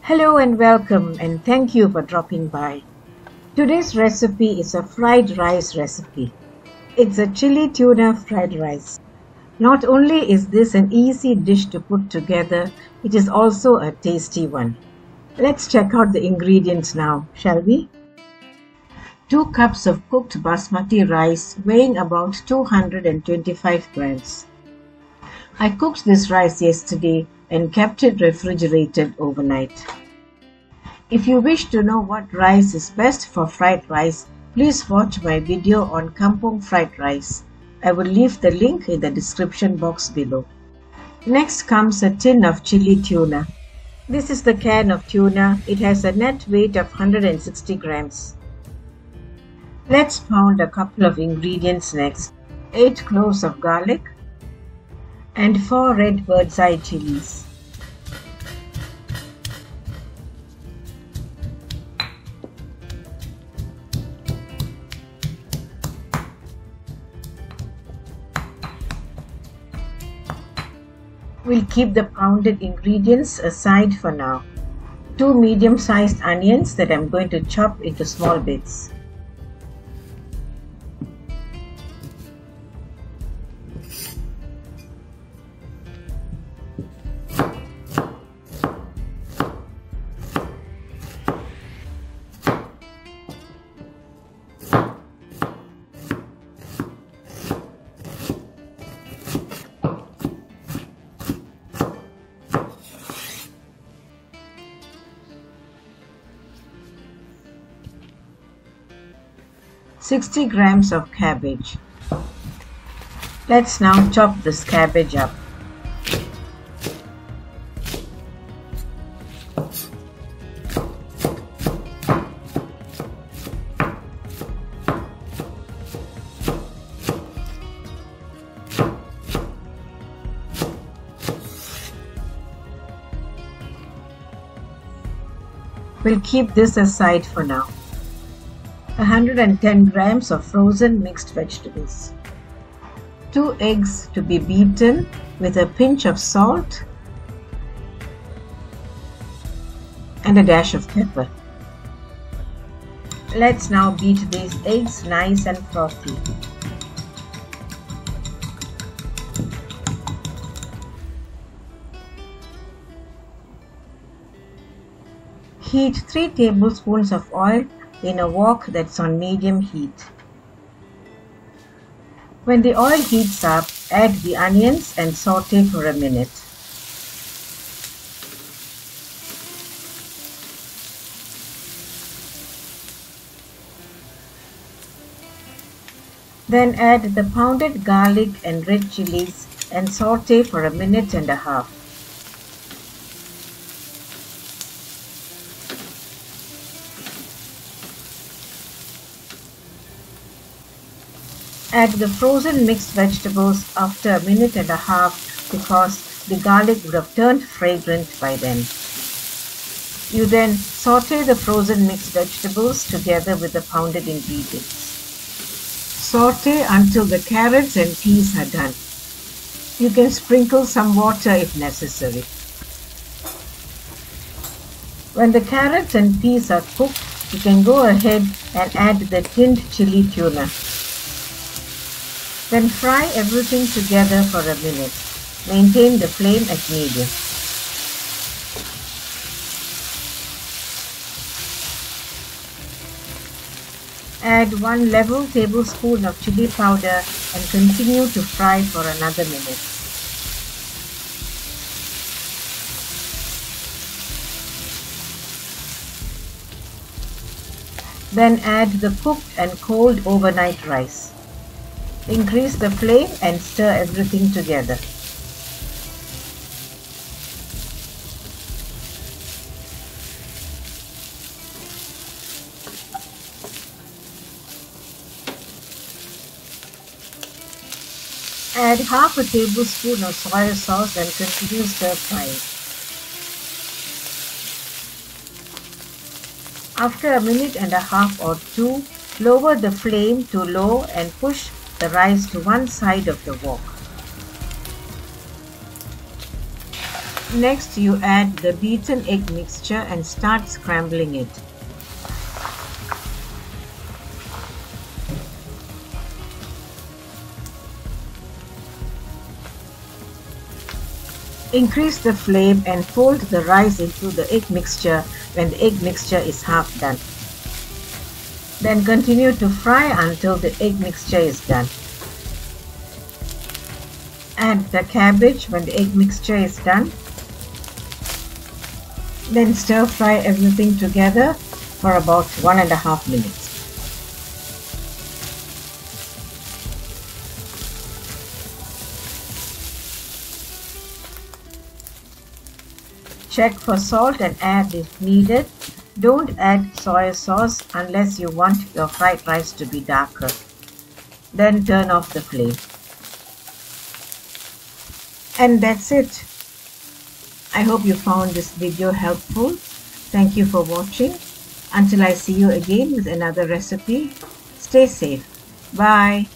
Hello and welcome, and thank you for dropping by. Today's recipe is a fried rice recipe. It's a chili tuna fried rice. Not only is this an easy dish to put together, it is also a tasty one. Let's check out the ingredients now, shall we? 2 cups of cooked basmati rice weighing about 225 grams. I cooked this rice yesterday and kept it refrigerated overnight. If you wish to know what rice is best for fried rice, please watch my video on kampung fried rice. I will leave the link in the description box below. Next comes a tin of chili tuna. This is the can of tuna. It has a net weight of 160 grams. Let's pound a couple of ingredients next. 8 cloves of garlic and 4 red bird's eye chilies. We'll keep the pounded ingredients aside for now. 2 medium-sized onions that I'm going to chop into small bits. $60 grams of cabbage. Let's now chop this cabbage up. We'll keep this aside for now. 110 grams of frozen mixed vegetables. 2 eggs to be beaten with a pinch of salt and a dash of pepper. Let's now beat these eggs nice and frothy. Heat 3 tablespoons of oil in a wok that's on medium heat. When the oil heats up, add the onions and saute for a minute. Then add the pounded garlic and red chilies and saute for a minute and a half. Add the frozen mixed vegetables after a minute and a half because the garlic would have turned fragrant by then. You then saute the frozen mixed vegetables together with the pounded ingredients. Saute until the carrots and peas are done. You can sprinkle some water if necessary. When the carrots and peas are cooked, you can go ahead and add the tinned chili tuna. Then fry everything together for a minute. Maintain the flame at medium. Add 1 level tablespoon of chili powder and continue to fry for another minute. Then add the cooked and cold overnight rice. Increase the flame and stir everything together. Add half a tablespoon of soy sauce and continue stir frying. After a minute and a half or 2, lower the flame to low and push the rice to one side of the wok. Next, you add the beaten egg mixture and start scrambling it. Increase the flame and fold the rice into the egg mixture when the egg mixture is half done. Then continue to fry until the egg mixture is done. Add the cabbage when the egg mixture is done. Then stir fry everything together for about 1.5 minutes. Check for salt and add if needed. Don't add soy sauce unless you want your fried rice to be darker. Then turn off the flame. And that's it. I hope you found this video helpful. Thank you for watching. Until I see you again with another recipe, stay safe. Bye.